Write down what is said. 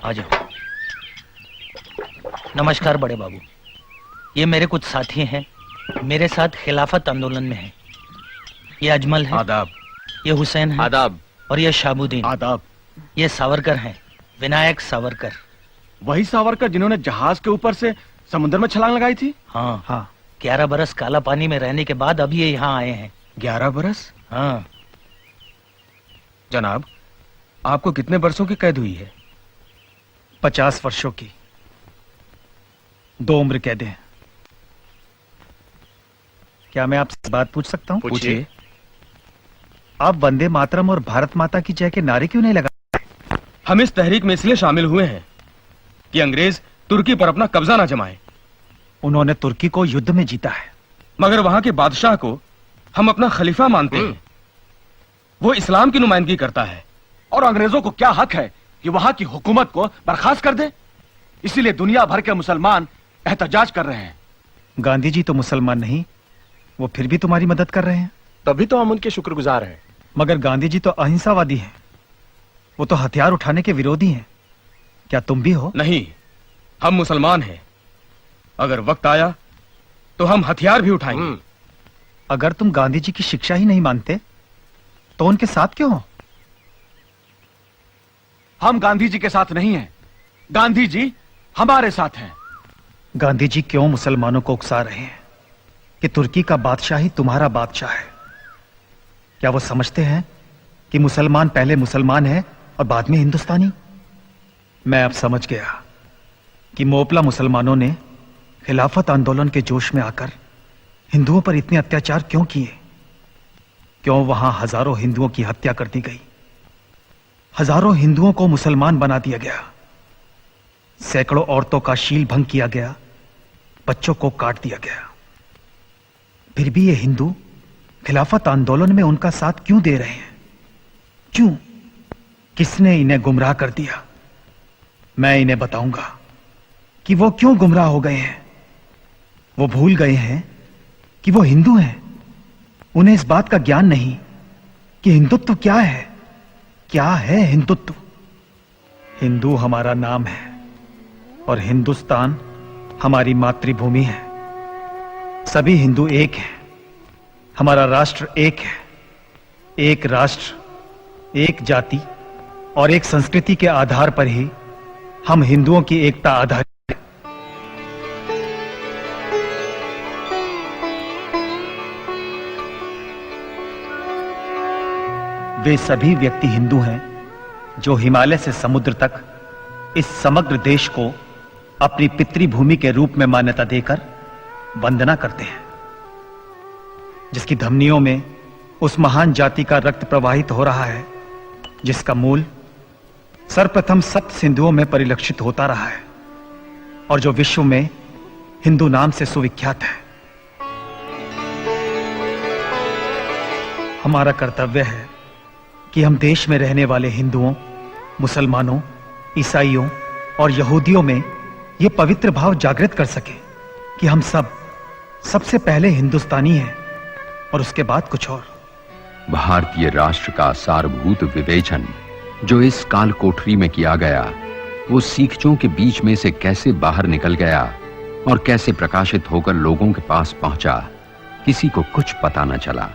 आ जाओ। नमस्कार बड़े बाबू, ये मेरे कुछ साथी हैं, मेरे साथ खिलाफत आंदोलन में हैं। ये अजमल है। आदाब। ये हुसैन है। आदाब। और ये शाहबुद्दीन। आदाब। ये सावरकर हैं, विनायक सावरकर। वही सावरकर जिन्होंने जहाज के ऊपर से समुद्र में छलांग लगाई थी? हाँ हाँ। 11 बरस काला पानी में रहने के बाद अब ये यहाँ आए हैं। 11 बरस? हाँ। जनाब, आपको कितने वर्षों की कैद हुई है? 50 वर्षों की। 2 उम्र कैद हैं। क्या मैं आपसे बात पूछ सकता हूँ? पूछिए। आप वंदे मातरम और भारत माता की जय के नारे क्यों नहीं लगा? हम इस तहरीक में इसलिए शामिल हुए हैं कि अंग्रेज तुर्की पर अपना कब्जा ना जमाए। उन्होंने तुर्की को युद्ध में जीता है, मगर वहां के बादशाह को हम अपना खलीफा मानते हैं। वो इस्लाम की नुमाइंदगी करता है और अंग्रेजों को क्या हक है कि वहां की हुकूमत को बर्खास्त कर दे? इसीलिए दुनिया भर के मुसलमान एहतजाज कर रहे हैं। गांधी जी तो मुसलमान नहीं, वो फिर भी तुम्हारी मदद कर रहे हैं। तभी तो हम उनके शुक्रगुजार हैं। मगर गांधी जी तो अहिंसावादी हैं, वो तो हथियार उठाने के विरोधी हैं। क्या तुम भी हो? नहीं, हम मुसलमान हैं। अगर वक्त आया तो हम हथियार भी उठाएंगे। अगर तुम गांधी जी की शिक्षा ही नहीं मानते तो उनके साथ क्यों हो? हम गांधी जी के साथ नहीं हैं, गांधी जी हमारे साथ हैं। गांधी जी क्यों मुसलमानों को उकसा रहे हैं कि तुर्की का बादशाह ही तुम्हारा बादशाह है? क्या वो समझते हैं कि मुसलमान पहले मुसलमान है और बाद में हिंदुस्तानी? मैं अब समझ गया कि मोपला मुसलमानों ने खिलाफत आंदोलन के जोश में आकर हिंदुओं पर इतने अत्याचार क्यों किए। क्यों वहां हजारों हिंदुओं की हत्या कर दी गई, हजारों हिंदुओं को मुसलमान बना दिया गया, सैकड़ों औरतों का शील भंग किया गया, बच्चों को काट दिया गया। फिर भी ये हिंदू खिलाफत आंदोलन में उनका साथ क्यों दे रहे हैं? क्यों? किसने इन्हें गुमराह कर दिया? मैं इन्हें बताऊंगा कि वो क्यों गुमराह हो गए हैं। वो भूल गए हैं कि वो हिंदू हैं। उन्हें इस बात का ज्ञान नहीं कि हिंदुत्व क्या है। क्या है हिंदुत्व? हिंदू हमारा नाम है और हिंदुस्तान हमारी मातृभूमि है। सभी हिंदू एक हैं। हमारा राष्ट्र एक है। एक राष्ट्र, एक जाति और एक संस्कृति के आधार पर ही हम हिंदुओं की एकता आधारित है। वे सभी व्यक्ति हिंदू हैं जो हिमालय से समुद्र तक इस समग्र देश को अपनी पितृभूमि के रूप में मान्यता देकर वंदना करते हैं, जिसकी धमनियों में उस महान जाति का रक्त प्रवाहित हो रहा है जिसका मूल सर्वप्रथम सप्त सिंधुओं में परिलक्षित होता रहा है और जो विश्व में हिंदू नाम से सुविख्यात है। हमारा कर्तव्य है कि हम देश में रहने वाले हिंदुओं, मुसलमानों, ईसाइयों और यहूदियों में यह पवित्र भाव जागृत कर सके कि हम सब सबसे पहले हिंदुस्तानी हैं और उसके बाद कुछ और। भारतीय राष्ट्र का सारभूत विवेचन जो इस काल कोठरी में किया गया, वो सीखचों के बीच में से कैसे बाहर निकल गया और कैसे प्रकाशित होकर लोगों के पास पहुंचा, किसी को कुछ पता न चला।